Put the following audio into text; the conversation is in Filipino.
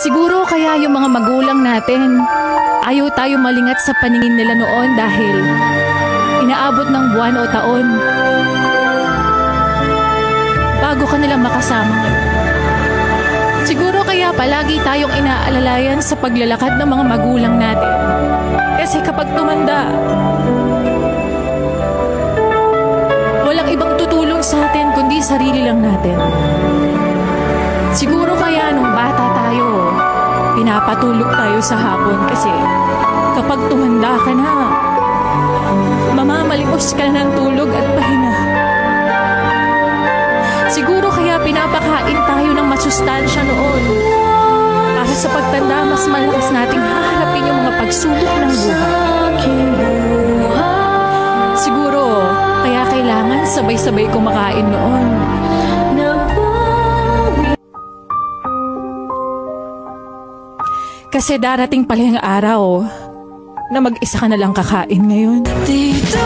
Siguro kaya yung mga magulang natin, ayaw tayo malingat sa paningin nila noon dahil inaabot ng buwan o taon bago ka nila makasama. Siguro kaya palagi tayong inaalalayan sa paglalakad ng mga magulang natin. Kasi kapag tumanda, walang ibang tutulong sa atin kundi sarili lang natin. Siguro kaya nung bata tayo, pinapatulog tayo sa hapon kasi kapag tumanda ka na, mamamalimos ka na ng tulog at pahinga. Siguro kaya pinapakain tayo ng masustansya noon para sa pagtanda mas malakas nating haharapin yung mga pagsubok ng buhay. Siguro kaya kailangan sabay-sabay kumakain noon. Kasi darating pala yung araw na mag-isa ka na lang kakain ngayon. Dito